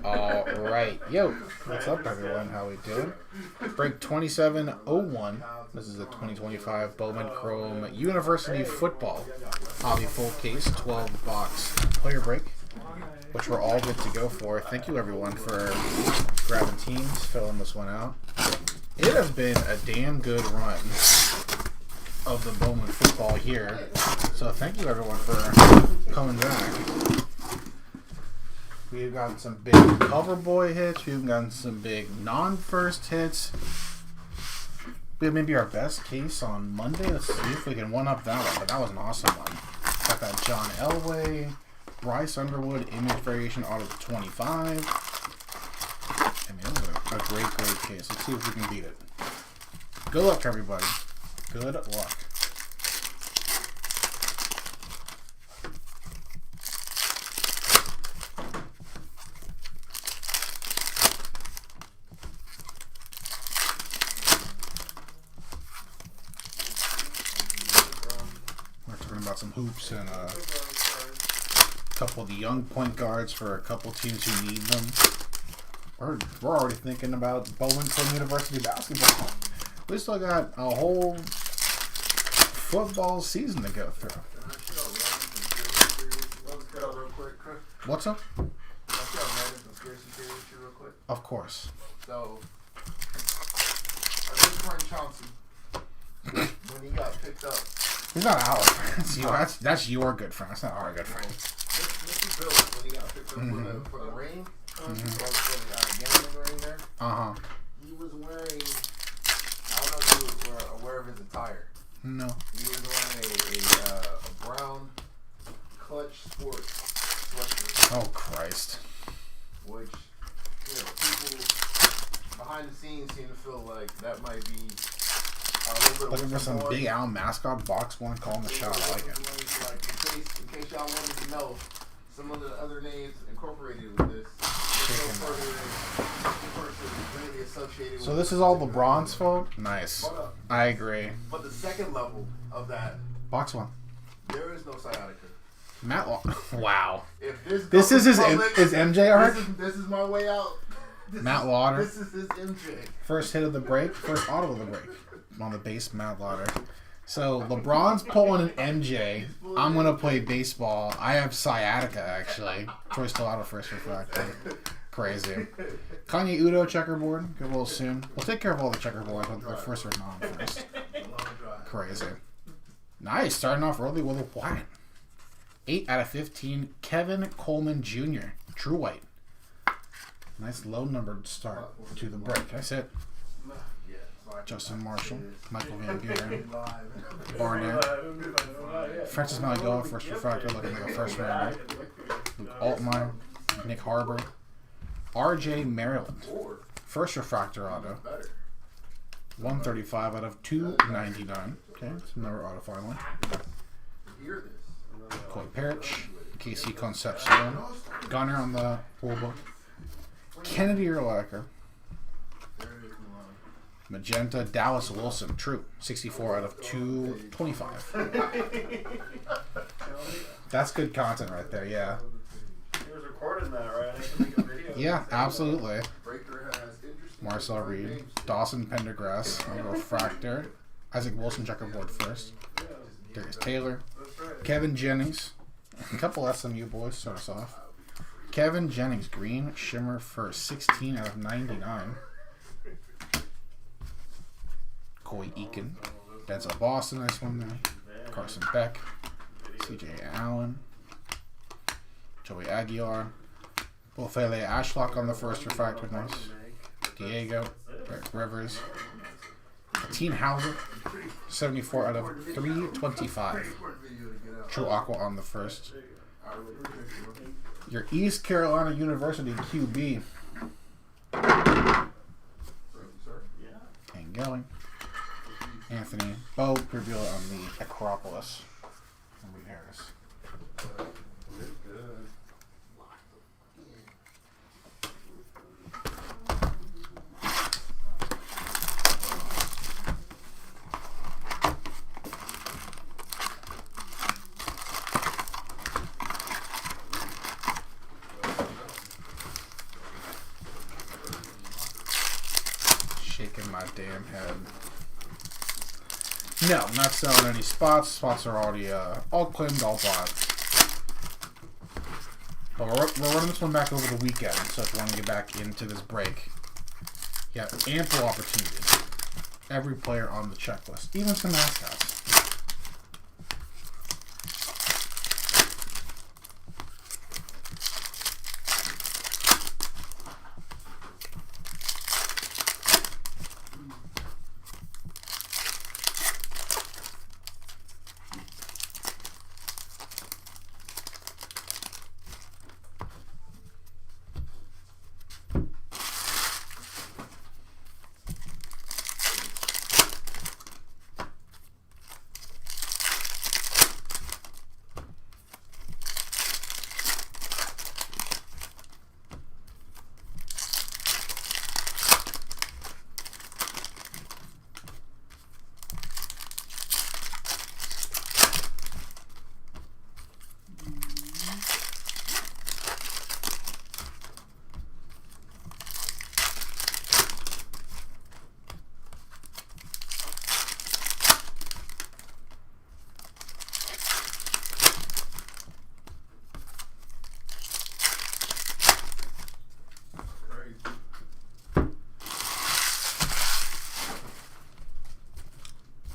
Alright, yo, what's up everyone, how we doing? Break 2701, this is the 2025 Bowman Chrome University Football Hobby Full Case 12 box player break, which we're all good to go for. Thank you everyone for grabbing teams, filling this one out. It has been a damn good run of the Bowman football here, so thank you everyone for coming back. We've gotten some big cover boy hits. We've gotten some big non-first hits. We have maybe our best case on Monday. Let's see if we can one-up that one. But that was an awesome one. Got that John Elway, Bryce Underwood, image variation auto 25. I mean, it was a great case. Let's see if we can beat it. Good luck, everybody. Good luck. About some hoops and a couple of the young point guards for a couple teams who need them. We're already thinking about Bowman Chrome University basketball. We still got a whole football season to go through. What's up? Of course. So, our good friend Chauncey, when he got picked up. He's not out. That's your good friend. That's not our good friend. Mr. Bill, when he got picked up for the ring, for the gambling ring there, he was wearing, I don't know if you were aware of his attire. No. He was wearing a brown Clutch Sports sweatshirt. Oh, Christ. Which, people behind the scenes seem to feel like that might be looking for some Big Al mascot box one, calling the shot. I like it. In case y'all wanted to know, some of the other names incorporated with this. Really associated so this is all the bronze folk? Nice. I agree. But the second level of that box one. There is no sciatica. Matt Law. Wow. If this is his MJ art? This is my way out. Matt Lauder. This is his MJ. First hit of the break, first auto of the break. On the base, Matt Lauder. So LeBron's pulling an MJ. I'm gonna play baseball. I have sciatica actually. Troy still out of first refractor. Crazy. Kanye Udo checkerboard. Get a little soon. We'll take care of all the checkerboards whether they're first or non first. Crazy. Nice. Starting off early with a white. 8 out of 15. Kevin Coleman Jr. True white. Nice low numbered start to the break. That's it. Justin Marshall, Michael Van Buren, Barnett, Francis Malagoa, first refractor, looking like a first rounder, Luke Altmaier, Nick Harbor, R.J. Maryland, first refractor auto, 135 out of 299. Okay, that's another auto finally. Coy Parrish, KC Concepcion, Gunner on the rule book, Kennedy Urlacher. Magenta, Dallas Wilson, true, 64 out of 225. That's good content right there, yeah. He was recording that, right? I can make a video. Yeah, absolutely. Marcel Reed, Dawson Pendergrass, Refractor, Isaac Wilson checkerboard first, Darius Taylor, Kevin Jennings, a couple SMU boys start us off. Kevin Jennings, green, shimmer first, 16 out of 99. Coy Eakin, Denzel Boston, nice one there. Carson Beck, CJ Allen, Joey Aguilar, Bofele Ashlock on the first refractor, nice. Diego, Eric Rivers, Teen Hauser, 74 out of 325. True Aqua on the first. Your East Carolina University QB. And going. Anthony Bo Preview on the Acropolis. Henry Harris. shaking my damn head. No, I'm not selling any spots. Spots are already all claimed, all bought. But we're running this one back over the weekend, so if you want to get back into this break, you have ample opportunity. Every player on the checklist, even some mascots.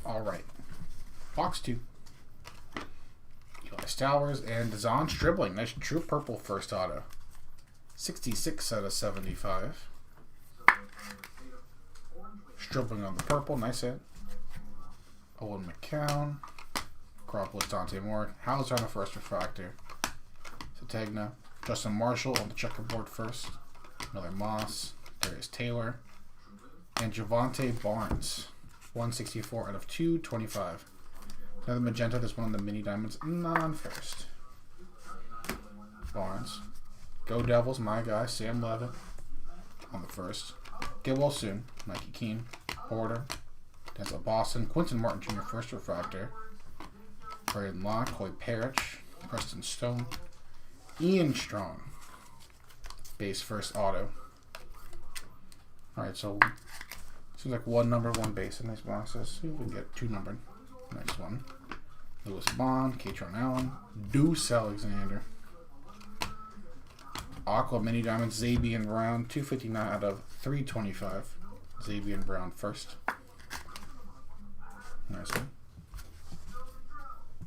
Alright. Box 2. Eli Stowers and Dazon Stribling. Nice true purple first auto. 66 out of 75. Stribling on the purple. Nice hit. Owen McCown. Garoppolo's Dante Moore. Hauser on the first refractor. Sategna. Justin Marshall on the checkerboard first. Another Moss. Darius Taylor. And Javonte Barnes. 164 out of 225. Another magenta. This one on the mini diamonds. Not on first. Barnes. Go Devils, my guy. Sam Levitt on the first. Get well soon. Mikey Keene. Porter. Denzel Boston. Quinton Martin Jr. first refractor. Braden Locke. Hoy Parrish. Preston Stone. Ian Strong. Base first auto. Alright, so seems like one number, one base in these boxes. See if we can get two numbered. Next one. Lewis Bond, Katron Allen, Deuce Alexander. Aqua Mini Diamonds, Xavier Brown, 259 out of 325. Xavier Brown first. Nice one.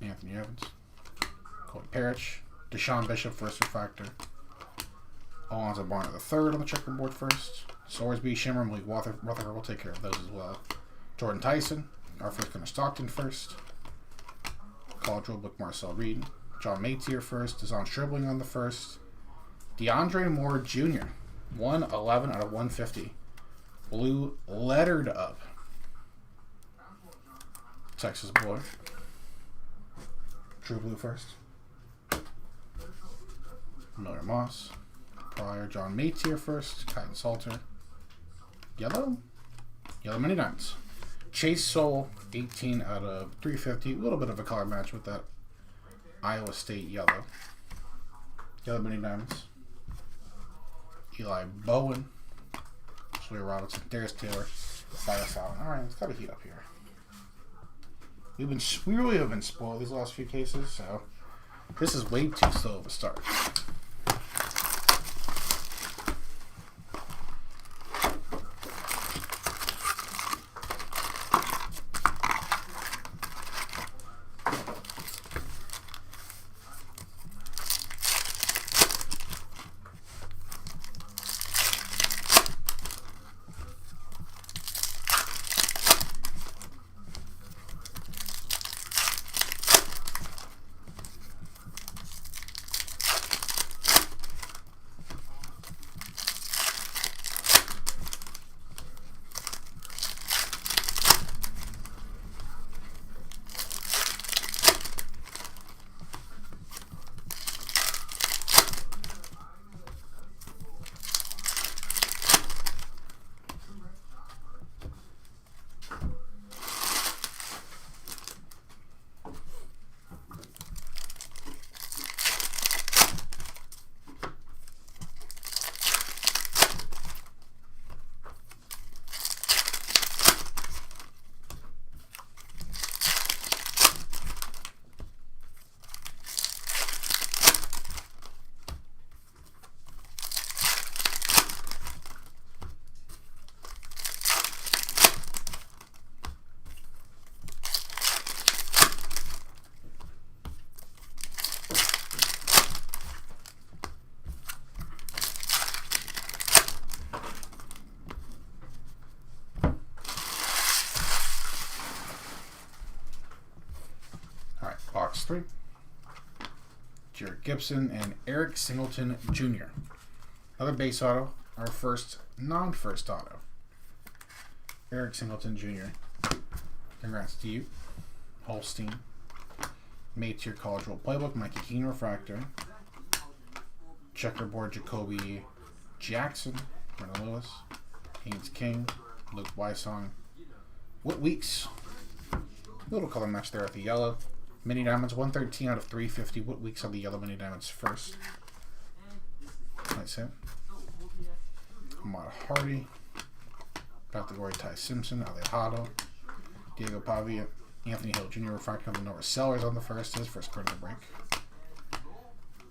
Anthony Evans. Hoy Parrish. Deshaun Bishop first refractor. Alonzo Barner the third on the checkerboard first. Sorsby, Shimmer, Malik Rutherford will take care of those as well. Jordan Tyson, our first Gunnar Stockton first. College Rulebook Marcel Reed. John Matier first. Dazon Stribling on the first. DeAndre Moore Jr. 111 out of 150. Blue lettered up. Texas boy. True Blue first. Miller Moss. Pryor, John Matier first. Kyton Salter. Yellow Mini Diamonds. Chase Soul, 18 out of 350. A little bit of a color match with that Iowa State yellow. Yellow Mini Diamonds. Eli Bowen. Sawyer Robinson. Darius Taylor. Cyrus Allen. Alright, it's got to heat up here. We really have been spoiled these last few cases, so this is way too slow of a start. 3. Jared Gibson and Eric Singleton Jr. Another base auto. Our first non-first auto. Eric Singleton Jr. Congrats to you. Holstein. Made to your College World Playbook. Mikey Keene Refractor. Checkerboard Jacoby Jackson. Brennan Lewis. Haynes King. Luke Wysong. What weeks? Little color match there at the yellow. Mini Diamonds, 113 out of 350. What weeks are the yellow Mini Diamonds first? Nice hit. Ahmad Hardy. Category Ty Simpson. Alejado. Diego Pavia. Anthony Hill Jr. Refractor of the Nova Sellers on the first. His first card of the break.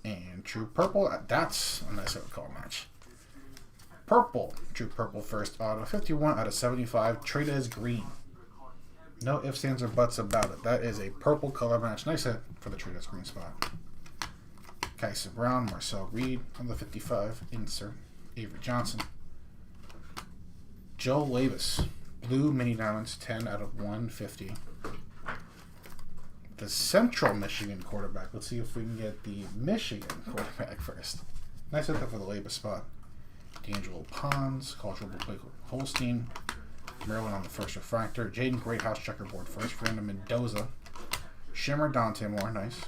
And True Purple. That's a nice little color match. Purple. True Purple first auto. 51 out of 75. Traded as green. No ifs, ands, or buts about it. That is a purple color match. Nice hit for the Traded as green spot. Kyson Brown. Marcel Reed on the 55. Insert. Avery Johnson. Joe Labus. Blue Mini Diamonds. 10 out of 150. The Central Michigan quarterback. Let's see if we can get the Michigan quarterback first. Nice hit for the Labus spot. D'Angelo Pons, Cultural Blake Holstein, Maryland on the first refractor, Jaden Greathouse Checkerboard first, Fernando Mendoza, Shimmer Dante Moore, nice.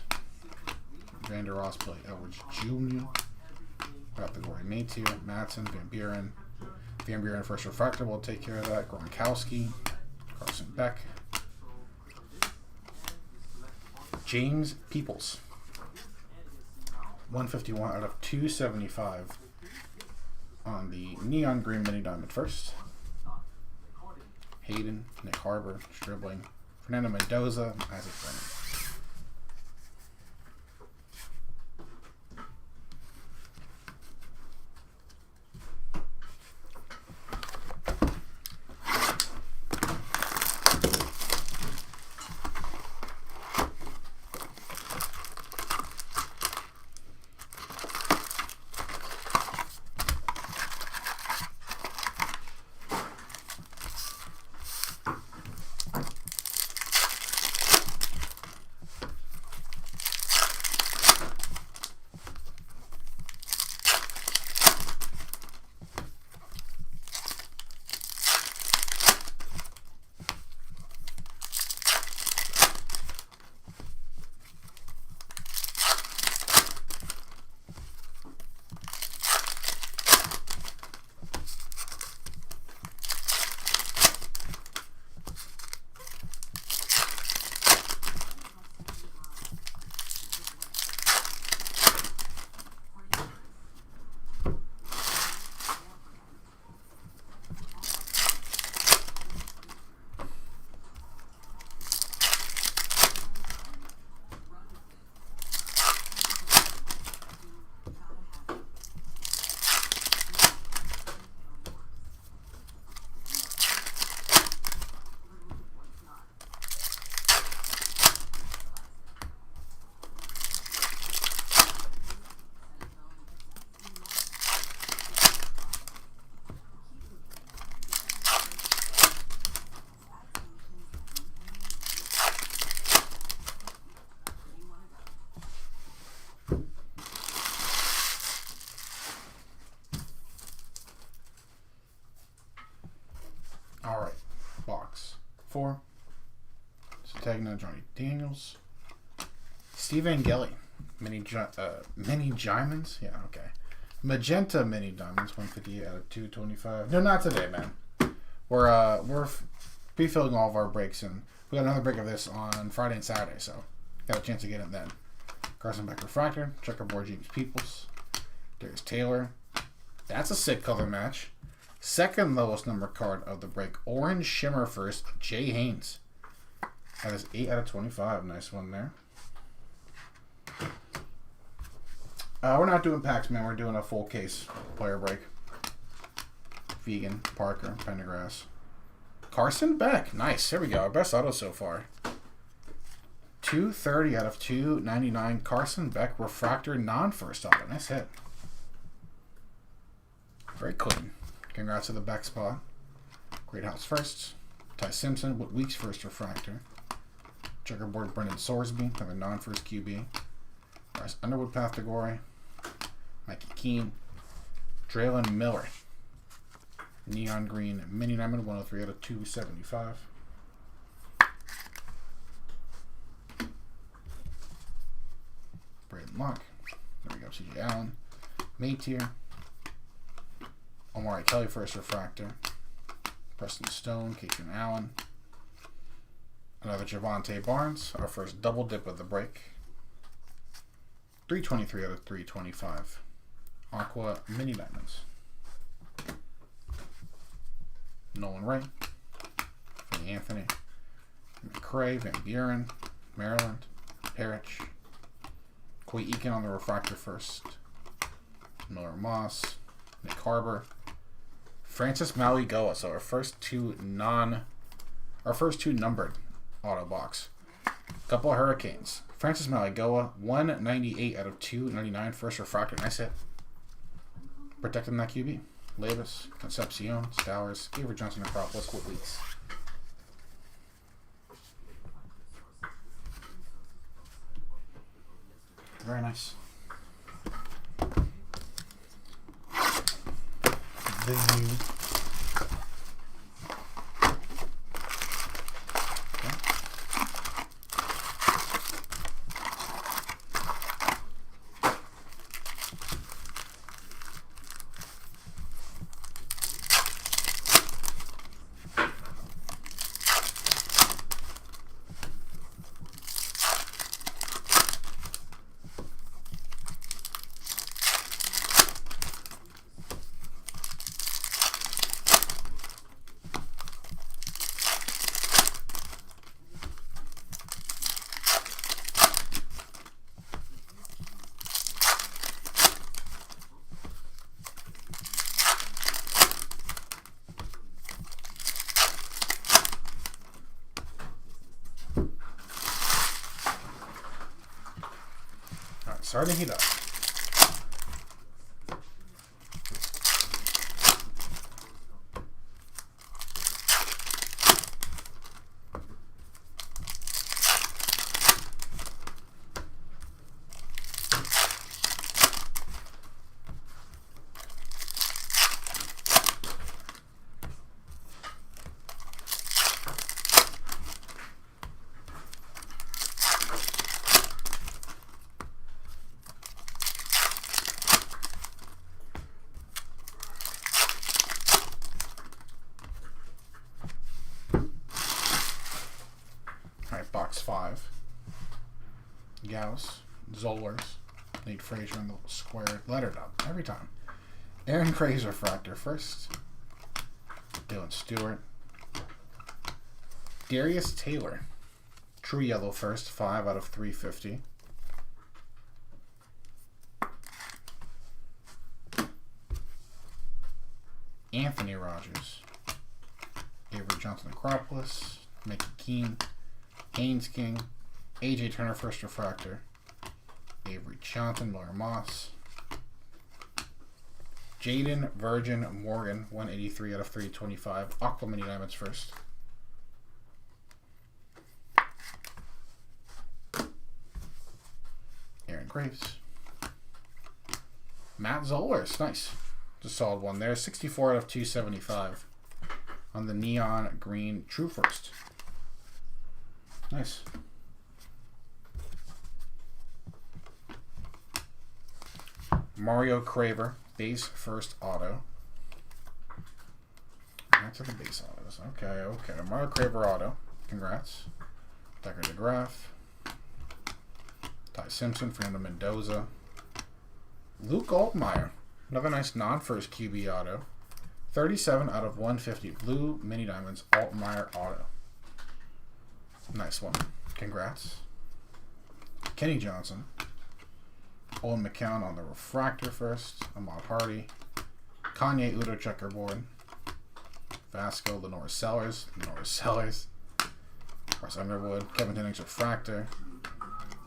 Vander Ross, Billy Edwards Jr., got the Gory Napier, Madsen, Van Buren first refractor will take care of that, Gronkowski, Carson Beck, James Peoples, 151 out of 275. On the Neon Green Mini Diamond first. Hayden, Nick Harbor, Stribling, Fernando Mendoza, and Isaac Brennan. All right, box 4. Stagna, Johnny Daniels, Steve Angeli, mini diamonds. Yeah, okay. Magenta Mini Diamonds, 158 out of 225. No, not today, man. We're refilling all of our breaks, and we got another break of this on Friday and Saturday, so got a chance to get it then. Carson Beck Refractor, Checkerboard James Peoples, Darius Taylor. That's a sick color match. Second lowest number card of the break. Orange Shimmer first, Jay Haynes. That is 8 out of 25. Nice one there. We're not doing packs, man. We're doing a full case player break. Vegan, Parker, Pendergrass. Carson Beck. Nice. Here we go. Our best auto so far. 230 out of 299. Carson Beck, Refractor, non-first auto. Nice hit. Very clean. Congrats to the Beck spot. Great House first. Ty Simpson, What Weeks first refractor. Checkerboard, Brendan Sorsby, another non-first QB. Bryce Underwood, path to glory. Mikey Keene. Draylon Miller. Neon green mini diamond, 103 out of 275. Braden Locke. There we go. CJ Allen. Maytier. Omari Kelly, first refractor. Preston Stone. Katrin Allen. Another Javonte Barnes. Our first double dip of the break. 323 out of 325. Aqua mini diamonds. Nolan Ray. Vinny Anthony. McCray. Van Buren. Maryland. Parrish. Coy Eakin on the refractor first. Miller Moss. Nick Harbor. Francis Mauigoa. So our first two numbered auto box. Couple of Hurricanes. Francis Mauigoa, 198 out of 299. First refractor. Nice hit. Protecting that QB. Labus, Concepcion, Stowers, Avery Johnson, Acropolis, Quit Weeks. Very nice. The new. Starting to heat up. Box 5. Gauss, Zollers, Nate Frazier in the square lettered up every time. Aaron Craze refractor first. Dylan Stewart. Darius Taylor, true yellow first, 5 out of 350. Anthony Rogers. Avery Johnson Acropolis. Mickey Keene. Haynes King, AJ Turner first refractor, Avery Johnson, Miller Moss, Jaden Virgin Morgan, 183 out of 325, Aqua Mini Diamonds first. Aaron Graves, Matt Zollers, nice, just a solid one there, 64 out of 275 on the neon green true first. Nice. Mario Craver, base first auto. Back to the base autos. Okay. Mario Craver auto. Congrats. Decker DeGraff. Ty Simpson, Fernando Mendoza. Luke Altmaier. Another nice non-first QB auto. 37 out of 150. Blue Mini Diamonds Altmaier auto. Nice one. Congrats. Kenny Johnson. Owen McCown on the refractor first. Ahmad Hardy. Kanye Udo checkerboard. Vasco, Lenore Sellers. Russ Underwood. Kevin Jennings refractor.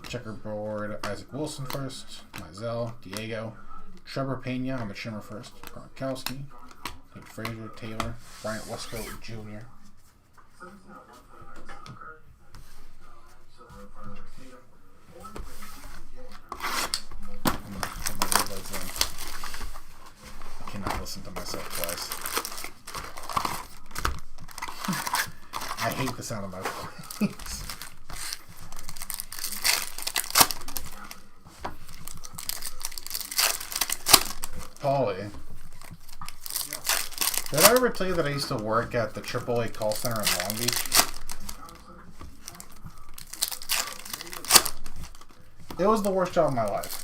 Checkerboard. Isaac Wilson first. Mizell. Diego. Trevor Pena on the shimmer first. Gronkowski. Nate Frazier. Taylor. Bryant Westcoat Jr. listen to myself twice. I hate the sound of my voice. Paulie. Did I ever tell you that I used to work at the AAA call center in Long Beach? It was the worst job of my life.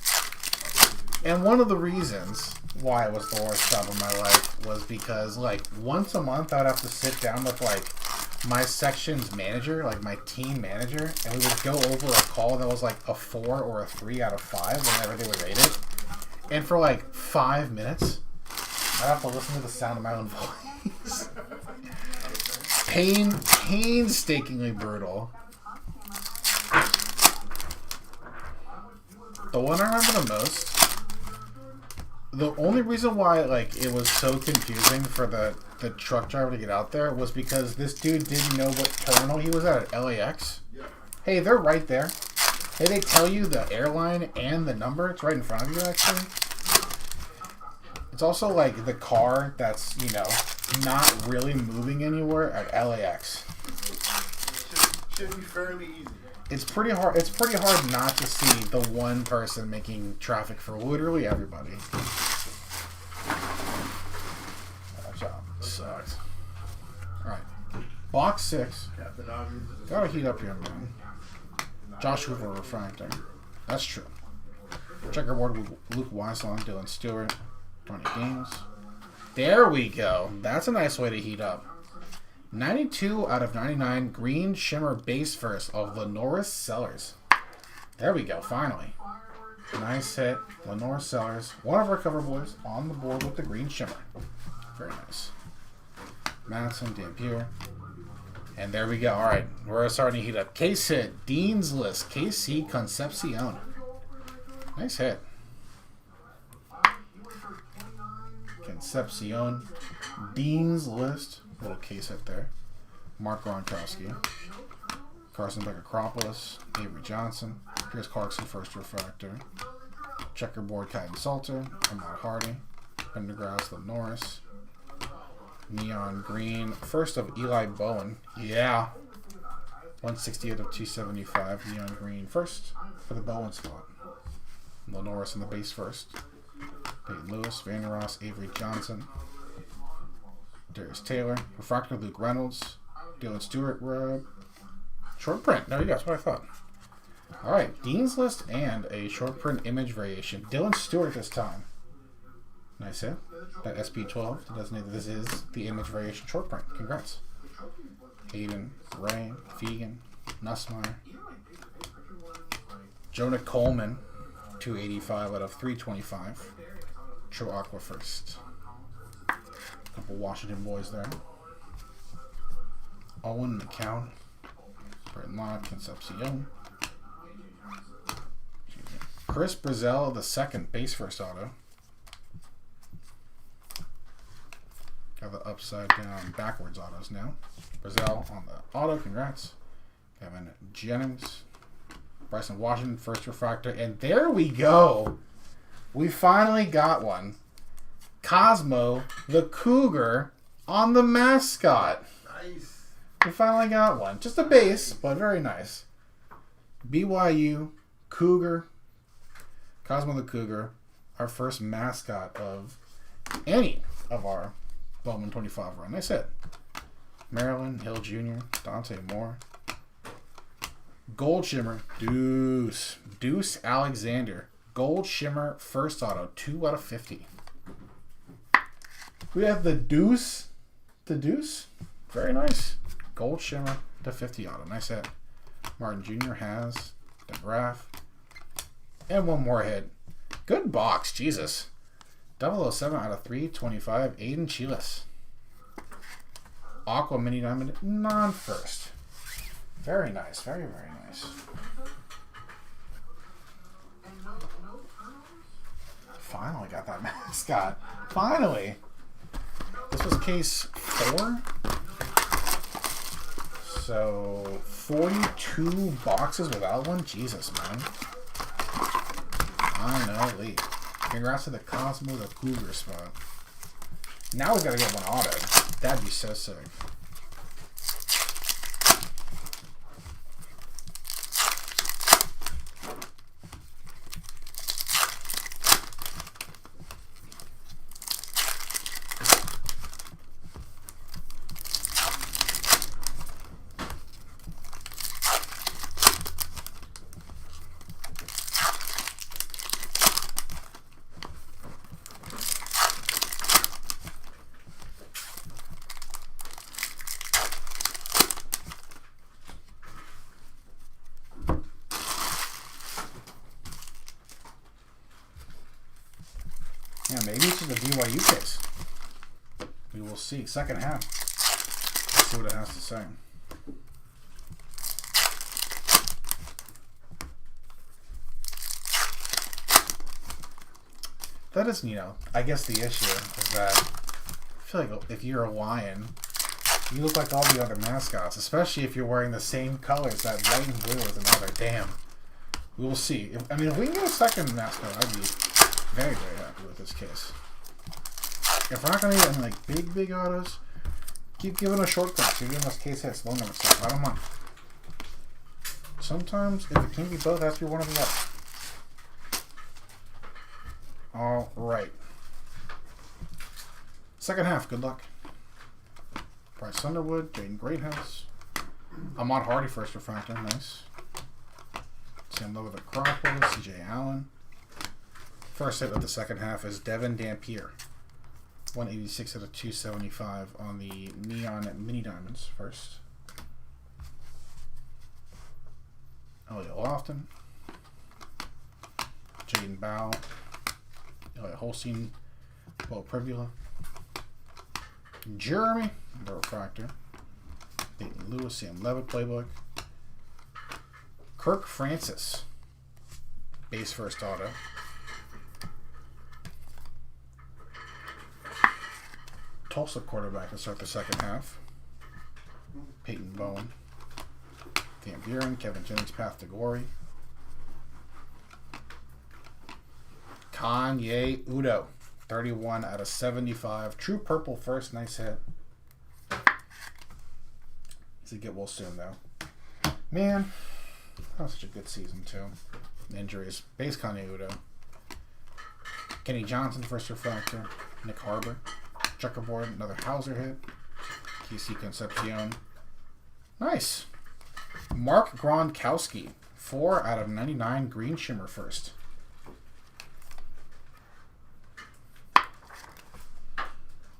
And one of the reasons why it was the worst job of my life was because, like, once a month I would have to sit down with, like, my section's manager, like my team manager, and we would go over a call that was, like, a 4 or a 3 out of 5 whenever they would rate it. And for, like, 5 minutes, I'd have to listen to the sound of my own voice. Painstakingly brutal. The one I remember the most, the only reason why like it was so confusing for the truck driver to get out there was because this dude didn't know what terminal he was at LAX. Hey, they're right there. Hey, they tell you the airline and the number. It's right in front of you, actually. It's also like the car that's, you know, not really moving anywhere at LAX. Should be fairly easy. It's pretty hard not to see the one person making traffic for literally everybody. That job sucks. Alright. Box 6. Gotta heat up here, man. Josh Hoover refractor. That's true. Checkerboard with Luke Weisland, Dylan Stewart. 20 games. There we go. That's a nice way to heat up. 92 out of 99 green shimmer base first of Lenora Sellers. There we go, finally. Nice hit. Lenora Sellers. One of our cover boys on the board with the green shimmer. Very nice. Madison, Dampier. And there we go. Alright, we're starting to heat up. Case hit. Dean's List. KC Concepcion. Nice hit. Concepcion. Dean's List. Little case hit there. Mark Gronkowski. Carson Beck-Acropolis. Avery Johnson. Pierce Clarkson, first refractor. Checkerboard, Kyden Salter. Ahmad Hardy. Pendergrass, the Norris. Neon Green. First of Eli Bowen. Yeah. 168 of 275. Neon Green first for the Bowen spot. The Norris in the base first. Peyton Lewis, Van Ross, Avery Johnson. Darius Taylor. Refractor, Luke Reynolds. Dylan Stewart. Short print. There you go. That's what I thought. Alright. Dean's List and a short print image variation. Dylan Stewart this time. Nice hit. That SP12 to designate that this is the image variation short print. Congrats. Hayden, Ray, Fegan, Nussmeyer. Jonah Coleman. 285 out of 325. True Aqua first. Couple Washington boys there. Owen McCown. Britton Lott, Concepcion. Chris Brazel, the second base first auto. Got the upside down backwards autos now. Brazel on the auto, congrats. Kevin Jennings. Bryson Washington, first refractor. And there we go. We finally got one. Cosmo, the Cougar, on the mascot. Nice. We finally got one. Just a base, but very nice. BYU, Cougar, Cosmo the Cougar, our first mascot of any of our Bowman 25 run. Nice hit. Maryland, Hill Jr., Dante Moore. Gold Shimmer, Deuce. Deuce Alexander. Gold Shimmer, first auto, 2 out of 50. We have the Deuce. The Deuce. Very nice. Gold Shimmer to 50 auto. Nice hit. Martin Jr. has DeGraff. And one more hit. Good box. Jesus. 007 out of 325. Aiden Chiles. Aqua Mini Diamond non-first. Very nice. Very, very nice. Finally got that mascot. Finally. This was case 4. So 42 boxes without one? Jesus, man. I know, Lee. Congrats to the Cosmo the Cougar spot. Now we gotta get one auto. That'd be so sick. Yeah, maybe it's just a BYU case. We will see. Second half. Let's see what it has to say. That is, I guess the issue is that I feel like if you're a Lion, you look like all the other mascots, especially if you're wearing the same colors, that white and blue is another. Damn. We will see. If we can get a second mascot, I'd be very, very happy with this case. If we're not going to get any big autos, keep giving us shortcuts. Keep giving us case hits, low number stuff. I don't mind. Sometimes, if it can't be both, it has to be one or the other. All right. Second half, good luck. Bryce Underwood, Jaden Greathouse. Ahmad Hardy, first refractor, nice. Sam Lowe with a Crawford, CJ Allen. First hit of the second half is Devin Dampier. 186 out of 275 on the Neon Mini Diamonds first. Elliot Lofton. Jaden Bow. Elliot Holstein. Bo Privula. Jeremy, the refractor. Nathan Lewis, Sam Levitt playbook. Kirk Francis. Base first auto. Tulsa quarterback to start the second half. Peyton Bowen. Van Buren, Kevin Jennings, path to glory. Kanye Udo. 31 out of 75. True purple first. Nice hit. He's get well soon, though. Man, that was such a good season, too. Injuries. Base Kanye Udo. Kenny Johnson, first refractor. Nick Harbor. Checkerboard, another Hauser hit. KC Concepcion. Nice. Mark Gronkowski. 4 out of 99 green shimmer first.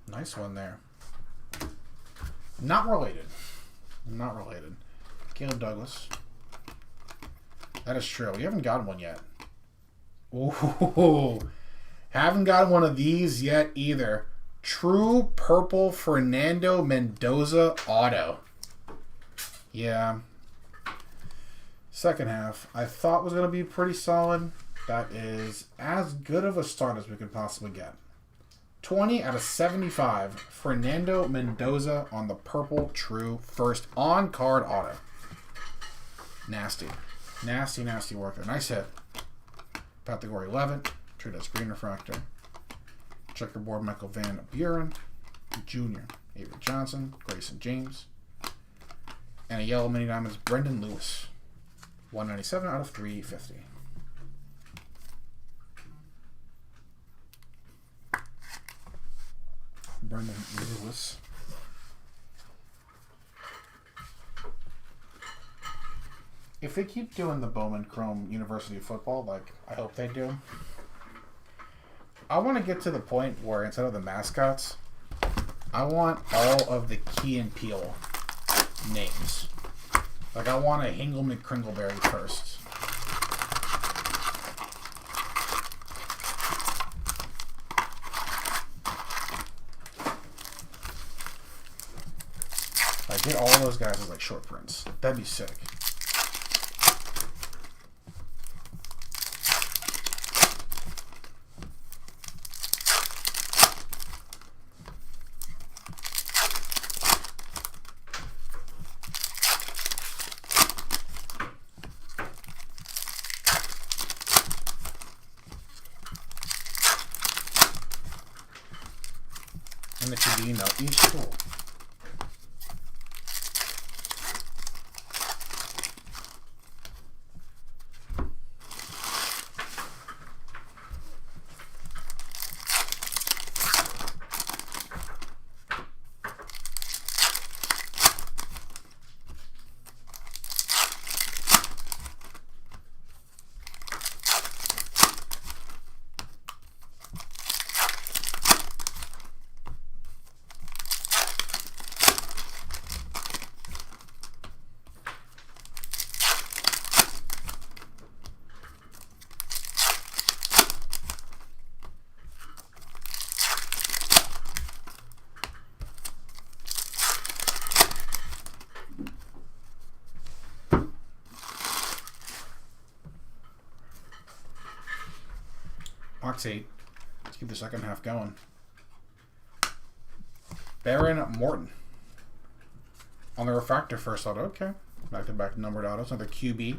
Nice one there. Not related. Not related. Caleb Douglas. That is true. We haven't gotten one yet. Ooh. Haven't gotten one of these yet either. True purple Fernando Mendoza auto. Yeah. Second half, I thought was going to be pretty solid. That is as good of a start as we could possibly get. 20 out of 75. Fernando Mendoza on the purple true first on-card auto. Nasty. Nasty, nasty worker. Nice hit. Category 11. True Dutch Green Refractor. Checkerboard Michael Van Buren. Jr. Avery Johnson. Grayson James. And a yellow mini diamonds, Brendan Lewis. 197 out of 350. Brendan Lewis. If they keep doing the Bowman Chrome University football, like I hope they do, I want to get to the point where instead of the mascots, I want all of the Key and Peele names. Like I want a Hingle McCringleberry first. Like get all those guys as like short prints. That'd be sick. Nicodino each tool. Box 8. Let's keep the second half going. Baron Morton. On the refractor first auto. Okay. Back-to-back numbered autos. Another QB.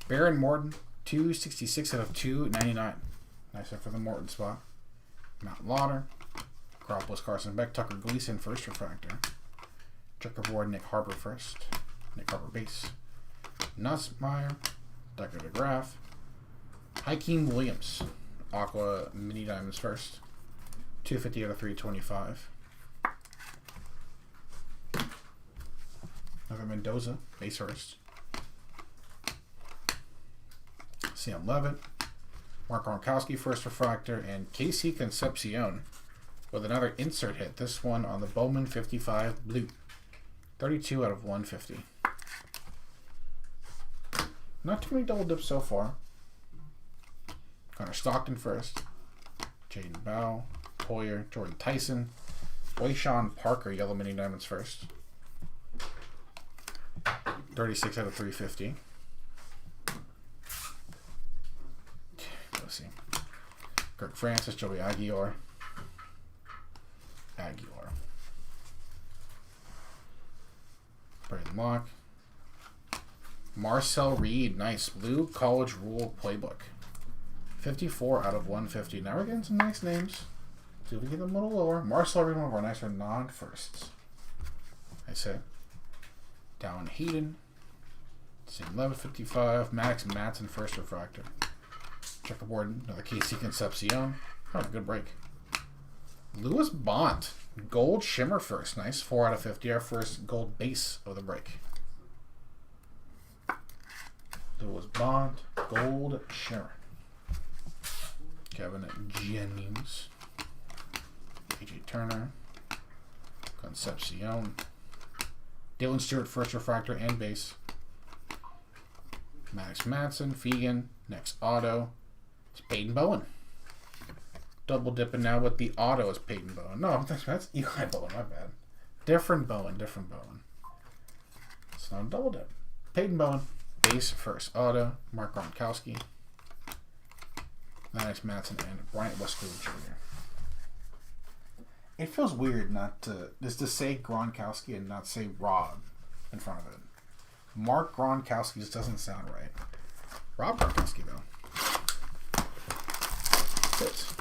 Baron Morton. 266 out of 299. Nice one for the Morton spot. Matt Lauder. Garoppolo's Carson Beck. Tucker Gleason first refractor. Checkerboard Nick Harper first. Nick Harper base. Nussmeier. Decker DeGraff. Hakeem Williams, Aqua Mini Diamonds first. 250 out of 325. Another Mendoza, base first. Sam Levitt, Mark Gronkowski first refractor, and Casey Concepcion with another insert hit. This one on the Bowman 55 blue. 32 out of 150. Not too many double dips so far. Connor Stockton first. Jaden Bow, Hoyer, Jordan Tyson, Wayshawn Parker, yellow mini diamonds first. 36 out of 350. Let's see. Kirk Francis, Joey Aguilar. Braden Locke. Marcel Reed, nice. Blue College Rule Playbook. 54 out of 150. Now we're getting some nice names. See if we get them a little lower. Marcel Reed, one of our nicer non-firsts. Nice hit. Down Heaton. Sam Levitt, 55. Maddox Matson, first refractor. Checkerboard, another Casey Concepcion. Oh, good break. Lewis Bond, gold shimmer first. Nice. 4 out of 50. Our first gold base of the break. Lewis Bond, gold shimmer. Kevin Jennings, AJ Turner, Concepcion, Dylan Stewart, first refractor and base. Maddox Madsen, Fegan, next auto. It's Peyton Bowen. Double dipping now with the auto is Peyton Bowen. No, that's Eli Bowen, my bad. Different Bowen. It's not a double dip. Peyton Bowen, base first auto. Mark Gronkowski. Maddox Madsen and Bryant Westfield Jr. It feels weird not to just to say Gronkowski and not say Rob in front of it. Mark Gronkowski just doesn't sound right. Rob Gronkowski though. Fits.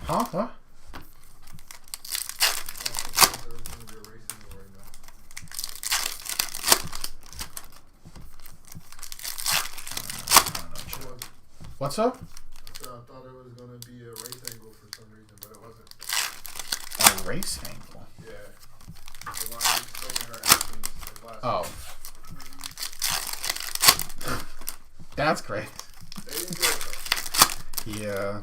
Huh? What? What's up? I thought it was going to be a race angle for some reason, but it wasn't. A race angle? Yeah. The one explaining her actions last Oh. That's great. They didn't do it though. Yeah.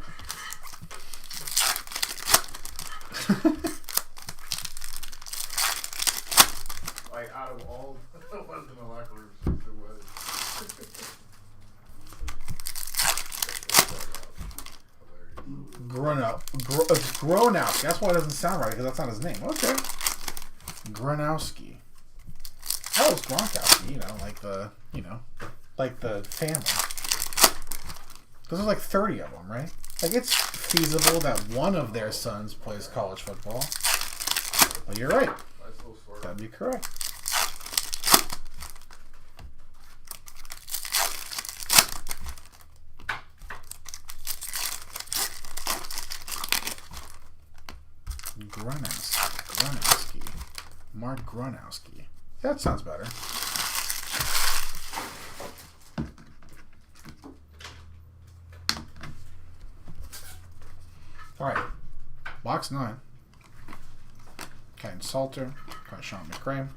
Like, out of all the ones in the locker room, it was. Gronowski. That's why it doesn't sound right, because that's not his name. Okay. Gronowski. That was Gronkowski, like the family. There's like 30 of them, right? Like, it's feasible that one of their sons plays college football. Well, you're right. Nice little sword. That'd be correct. Gronowski. Mark Gronowski. That sounds better. Alright. Box 9. Ken Salter. Sean McRae.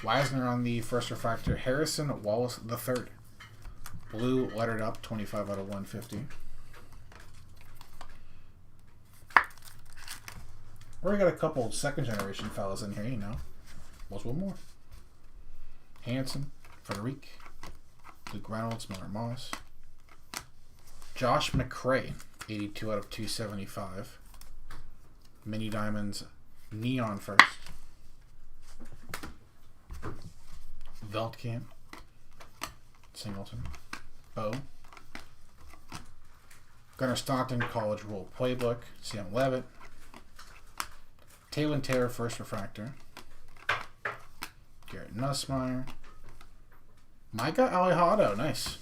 Wisner on the first refractor. Harrison Wallace III. Blue lettered up. 25 out of 150. We already got a couple second generation fellas in here, you know. What's one more? Hanson, Frederic, Luke Reynolds, Miller Moss, Josh McRae, 82 out of 275. Mini Diamonds, Neon first. Veltkamp, Singleton, Bo. Gunnar Stockton, College Rule Playbook, Sam Levitt. Taylor Taylor, first refractor. Garrett Nussmeier. Micah Alejado, nice.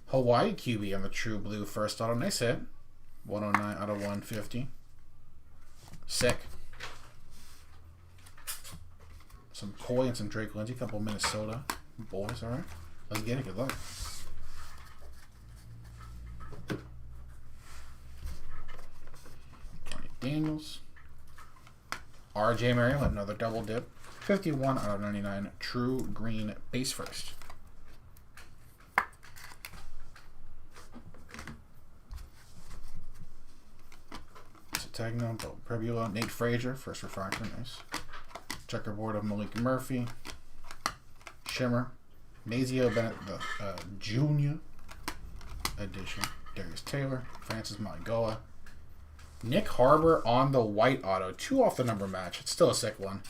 Hawaii QB on the True Blue first auto, nice hit. 109 out of 150. Sick. Some Coy and some Drake Lindsay, a couple of Minnesota boys, alright. Let's get it, good luck. Johnny Daniels. RJ Merrill, another double dip. 51 out of 99. True green base first. Tagno, Bill Prebula, Nate Frazier, first refractor, nice. Checkerboard of Malik Murphy. Shimmer. Mazio Bennett, the Junior edition. Darius Taylor. Francis Maligoa. Nick Harbor on the white auto. 2 off the number match. It's still a sick one.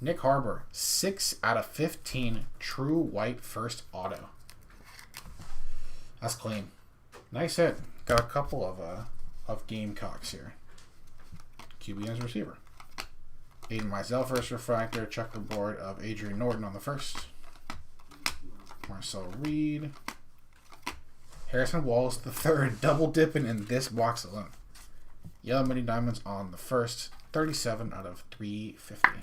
Nick Harbor, 6 out of 15. True white first auto. That's clean. Nice hit. Got a couple of Gamecocks here. QB as receiver. Aiden Mizell, first refractor. Checkerboard of Adrian Norton on the first. Marcel Reed. Harrison Wallace the third. Double dipping in this box alone. Yellow Mini Diamonds on the first. 37 out of 350.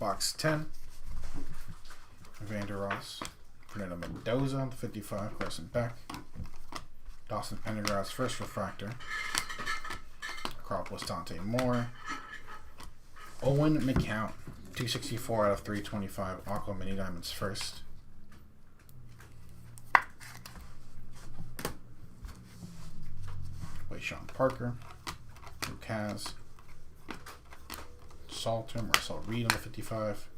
Box 10. Vander Ross. Fernando Mendoza on the 55. Carson Beck. Dawson Pendergrass, first refractor. Acropolis Dante Moore. Owen McCown. 264 out of 325. Aqua Mini Diamonds first. Sean Parker. Lucas. Salter. Marcel Reed on the 55.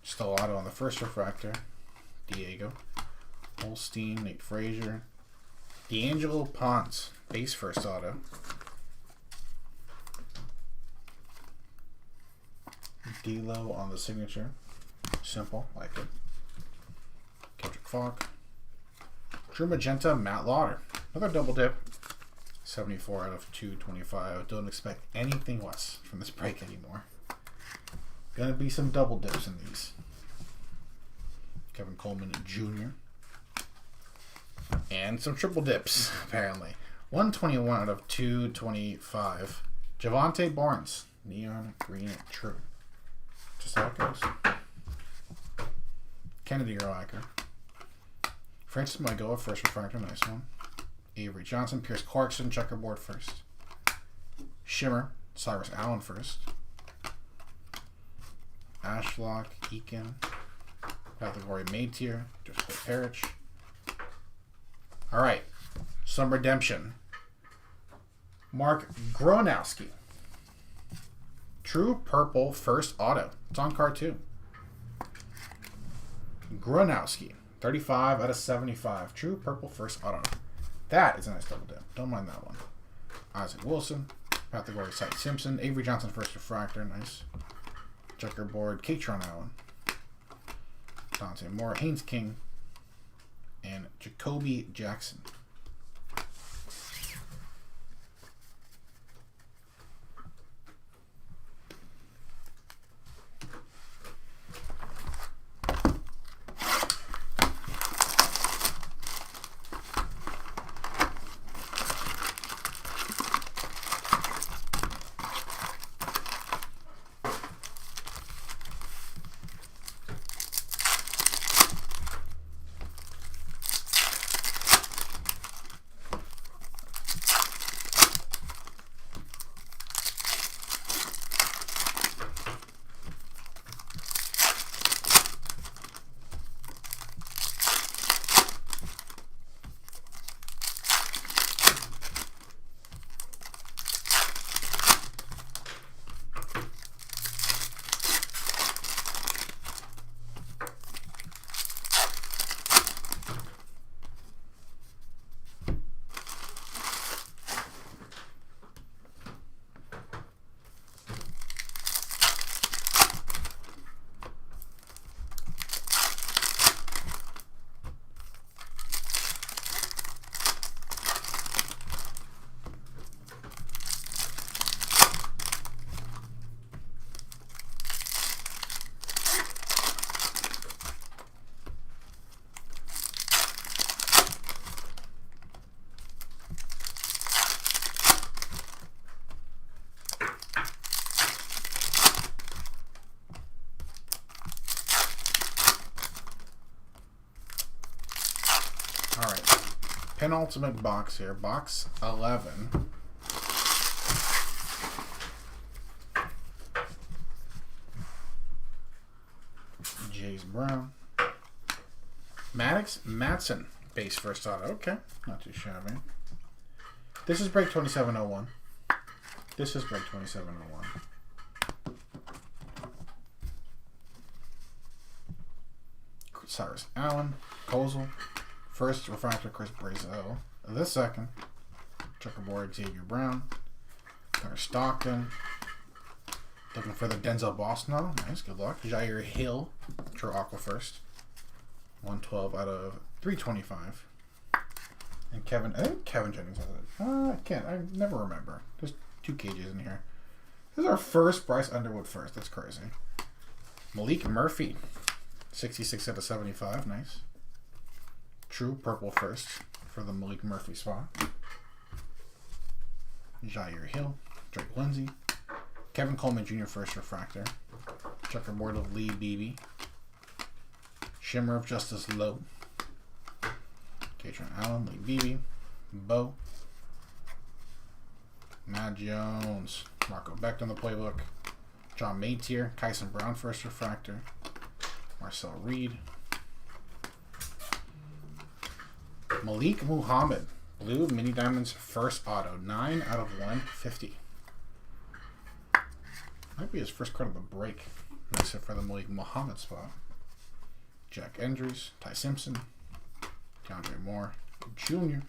Stellato on the first refractor. Diego. Holstein. Nate Frazier. D'Angelo Ponce. Base first auto. D'Lo on the signature. Simple. Like it. Kendrick Falk. True Magenta. Matt Lauder. Another double dip. 74 out of 225. Don't expect anything less from this break anymore. Gonna be some double dips in these. Kevin Coleman Jr. And some triple dips, apparently. 121 out of 225. Javonte Barnes. Neon Green True. Just how it goes. Kennedy Urlacher. Francis Magoa, first refractor, nice one. Avery Johnson, Pierce Clarkson, checkerboard first. Shimmer, Cyrus Allen first. Ashlock, Eakin. Category made tier, just put Parrish. Alright, some redemption. Mark Gronowski. True Purple first auto. It's on card 2. Gronowski. 35 out of 75. True Purple first auto. That is a nice double dip. Don't mind that one. Isaac Wilson. Category Site Simpson. Avery Johnson first refractor. Nice. Checkerboard. Katron Allen. Dante Moore. Haynes King. And Jacoby Jackson. Penultimate box here. Box 11. Jays Brown. Maddox Matson. Base first auto. Okay. Not too shabby. This is break 2701. This is break 2701. Cyrus Allen. Kozel. First refractor, Chris Brazeau. The second, checkerboard, Xavier Brown. Connor Stockton. Looking for the Denzel Boston auto. Nice, good luck. Jair Hill, True Aqua first. 112 out of 325. And Kevin, I think Kevin Jennings has it. I never remember. There's 2 cages in here. This is our first Bryce Underwood first. That's crazy. Malik Murphy, 66 out of 75. Nice. True Purple first for the Malik Murphy spot. Jair Hill, Drake Lindsay, Kevin Coleman Jr. first refractor. Checkerboard of Lee Beebe. Shimmer of Justice Lowe. Katron Allen, Lee Beebe, Bo. Matt Jones, Marco Becht on the playbook. John Maytier, Kyson Brown first refractor. Marcel Reed. Malik Muhammad, Blue Mini Diamonds first auto. 9 out of 150. Might be his first card of the break. Nice for the Malik Muhammad spot. Jack Andrews, Ty Simpson, DeAndre Moore Jr.,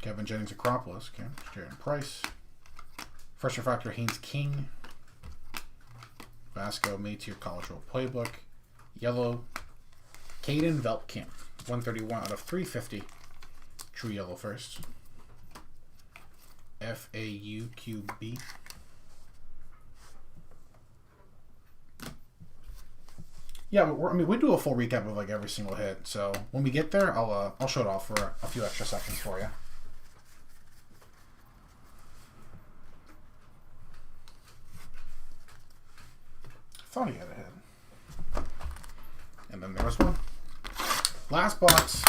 Kevin Jennings Acropolis, okay, Jaron Price, First Refractor Haynes King, Vasco Matier College World Playbook, Yellow, Caden Veltkamp, 131 out of 350, True Yellow first, FAUQB. Yeah, we do a full recap of like every single hit. So when we get there, I'll show it off for a few extra seconds for you. Thought he had a hit, and then there was one. Last box.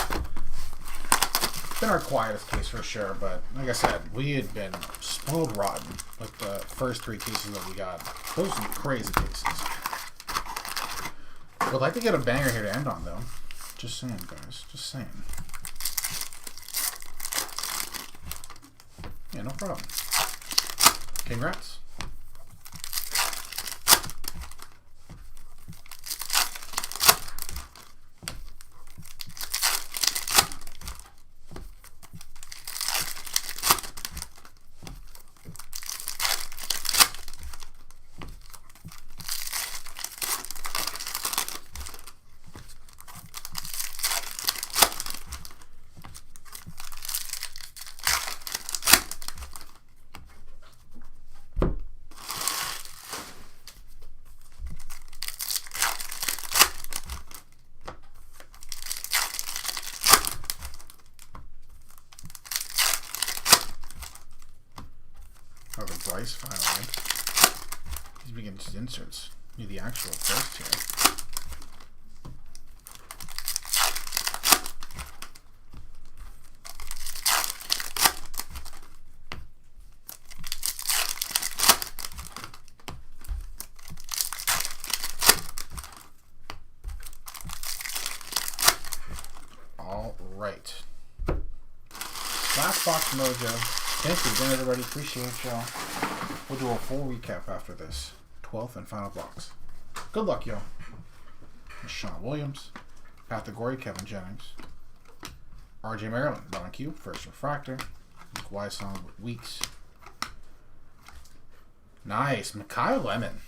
Been our quietest case for sure, but like I said, we had been spoiled rotten with the first 3 cases that we got. Those are crazy cases. Would like to get a banger here to end on, though. Just saying, guys. Just saying. Yeah, no problem. Congrats. Bryce finally. He's beginning his inserts. Need the actual first here. All right. Last box mojo. Thank you again, everybody. Appreciate y'all. We'll do a full recap after this 12th and final box. Good luck, yo. Sean Williams, Pathagori, Kevin Jennings, RJ Maryland, Don Q, First Refractor, Luke Wysong, Weeks. Nice. Mekhi Lemon,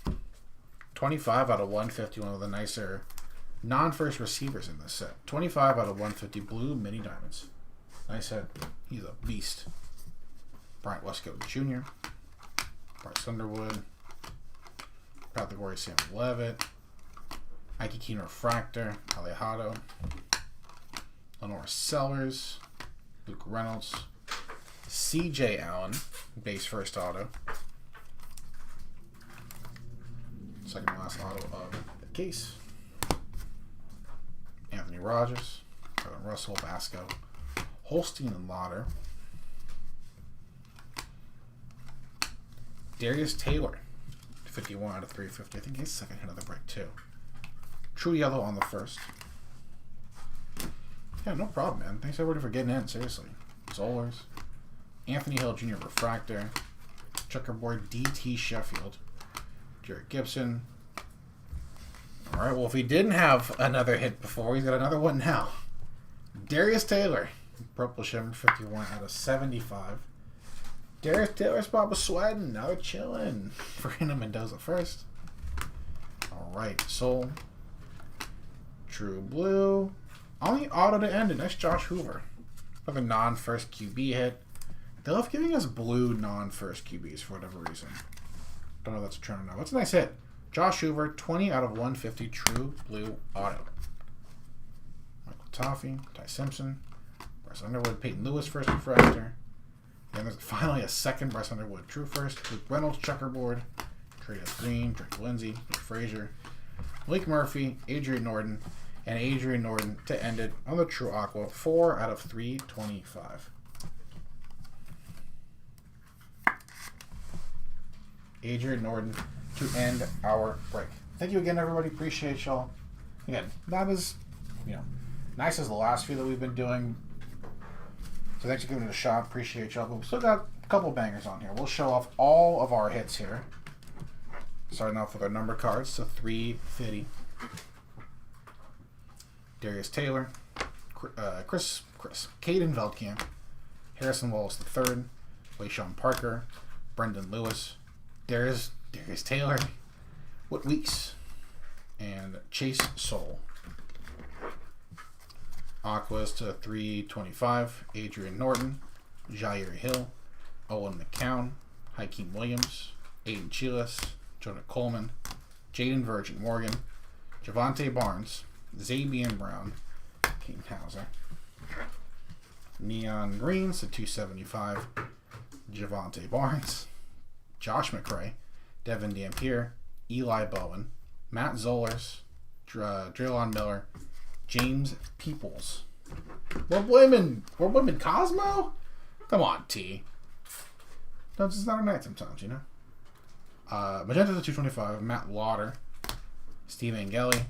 25 out of 150, one of the nicer non-first receivers in this set. 25 out of 150, Blue Mini Diamonds. Nice head. He's a beast. Bryant Westcott Jr., Bryce Underwood, Pathagori Sam Levitt, Ike Keener Refractor, Alejado, Lenore Sellers, Luke Reynolds, CJ Allen, base first auto, second to last auto of the case, Anthony Rogers, Kevin Russell, Vasco, Holstein and Lauder, Darius Taylor, 51 out of 350. I think he's second hit of the break, too. True Yellow on the first. Yeah, no problem, man. Thanks, everybody, for getting in. Seriously. Zollers. Anthony Hill Jr. Refractor. Checkerboard DT Sheffield. Jared Gibson. All right, well, if he didn't have another hit before, he's got another one now. Darius Taylor. Purple Shimmer, 51 out of 75. Darius Taylor spot was sweating. Now they're chilling. Fernando Mendoza first. All right. Soul. True Blue. Only auto to end it. Nice Josh Hoover. Another non-first QB hit. They love giving us blue non-first QBs for whatever reason. Don't know if that's a trend or not. That's a nice hit. Josh Hoover, 20 out of 150. True Blue auto. Michael Toffee. Ty Simpson. Bryce Underwood. Peyton Lewis first refractor. And there's finally a second Bryce Underwood True first. Luke Reynolds Checkerboard. Travis Green. Drake Lindsay. Luke Frazier. Malik Murphy. Adrian Norton. And Adrian Norton to end it on the True Aqua. 4 out of 325. Adrian Norton to end our break. Thank you again, everybody. Appreciate y'all. Again, not as nice as the last few that we've been doing. So thanks for giving it a shot. Appreciate y'all. We've still got a couple bangers on here. We'll show off all of our hits here. Starting off with our number cards. So 350. Darius Taylor. Chris. Caden Veldkamp. Harrison Wallace III. Wayshawn Parker. Brendan Lewis. Darius Taylor. Whit Weeks. And Chase Soul. Aquas to 325. Adrian Norton. Jair Hill. Owen McCown. Hakeem Williams. Aiden Chiles. Jonah Coleman. Jaden Virgin Morgan. Javante Barnes. Zabian Brown. King Hauser. Neon Greens to 275. Javante Barnes. Josh McRae. Devin Dampier. Eli Bowen. Matt Zollers. Draylon Miller. James Peoples. We're blaming Cosmo? Come on, T. No, it's not a night sometimes, you know? Magenta to 225. Matt Lauder. Steve Angeli.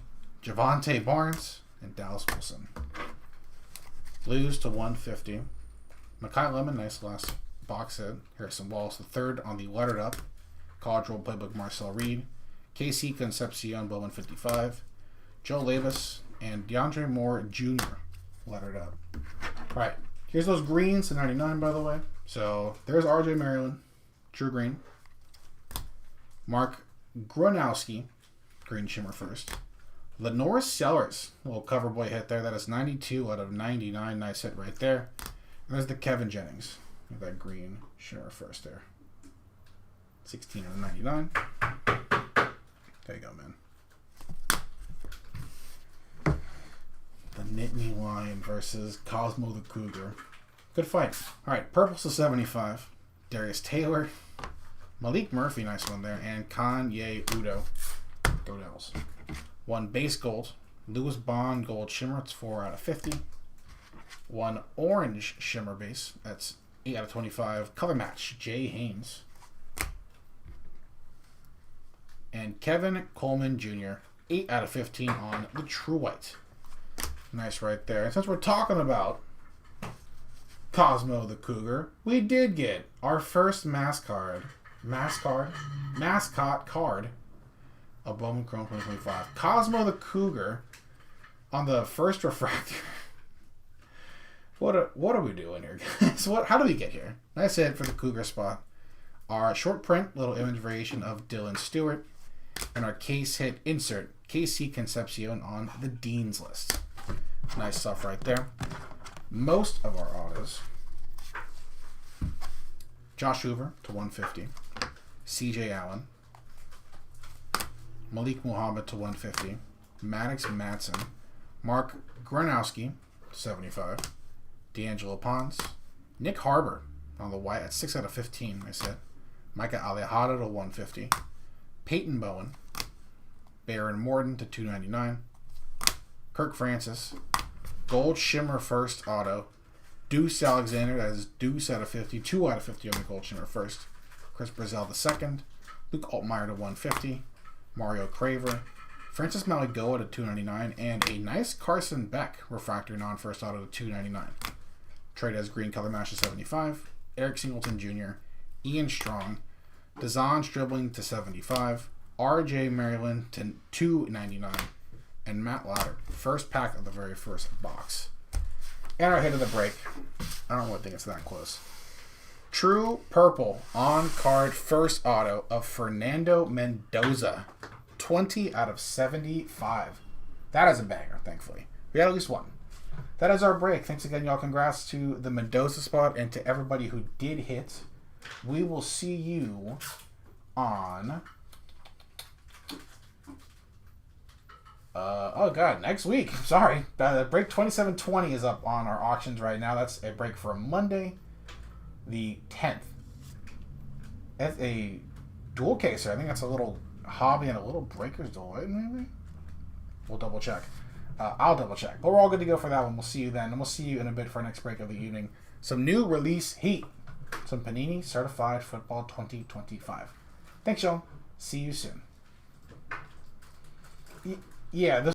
Javante Barnes. And Dallas Wilson. Blues to 150. Makai Lemon, nice last box hit. Harrison Wallace III on the lettered up. College Roll Playbook Marcel Reed. KC Concepcion Bowman 55. Joe Labus and DeAndre Moore Jr. lettered up. Alright, here's those greens to 99 by the way. So there's RJ Maryland, True Green. Mark Gronowski, Green Shimmer first. Lenore Sellers, little cover boy hit there. That is 92 out of 99. Nice hit right there. And there's the Kevin Jennings. With that Green Shimmer first there. 16 out of 99. There you go, man. The Nittany Lion versus Cosmo the Cougar. Good fight. Alright, purples to 75. Darius Taylor. Malik Murphy, nice one there. And Kanye Udo. Godels. One base gold. Lewis Bond Gold Shimmer. It's 4 out of 50. One orange shimmer base. That's 8 out of 25. Color match. Jay Haynes. And Kevin Coleman Jr. 8 out of 15 on the True White. Nice right there. And since we're talking about Cosmo the Cougar, we did get our first mascot card of Bowman Chrome 2025. Cosmo the Cougar on the first refractor. What are we doing here, guys? How do we get here? Nice hit for the Cougar spot. Our short print, little image variation of Dylan Stewart. And our case hit insert, KC Concepcion on the Dean's list. Nice stuff right there. Most of our autos. Josh Hoover to 150. CJ Allen. Malik Muhammad to 150. Maddox Madsen. Mark Gronowski, 75. D'Angelo Pons. Nick Harbor on the white at 6 out of 15, I said. Micah Alejado to 150. Peyton Bowen. Baron Morton to 299. Kirk Francis. Gold Shimmer first auto. Deuce Alexander, that is Deuce out of 50. 2 out of 50 on the Gold Shimmer first. Chris Brazel II. Luke Altmaier to 150. Mario Craver. Francis Malagoa to 299. And a nice Carson Beck refractor non-first auto to 299. Trade as green color match to 75. Eric Singleton Jr. Ian Strong. Dazan's dribbling to 75. RJ Maryland to 299. And Matt Lauder. First pack of the very first box. And our hit of the break. I don't really think it's that close. True Purple on card first auto of Fernando Mendoza. 20 out of 75. That is a banger, thankfully. We had at least one. That is our break. Thanks again, y'all. Congrats to the Mendoza spot and to everybody who did hit. We will see you on... next week. Sorry. Break 2720 is up on our auctions right now. That's a break for Monday, the 10th. That's a dual caser. I think that's a little hobby and a little breakers dual, right? Maybe? We'll double check. I'll double check. But we're all good to go for that one. We'll see you then. And we'll see you in a bit for our next break of the evening. Some new release heat. Some Panini Certified Football 2025. Thanks, y'all. See you soon. Yeah, this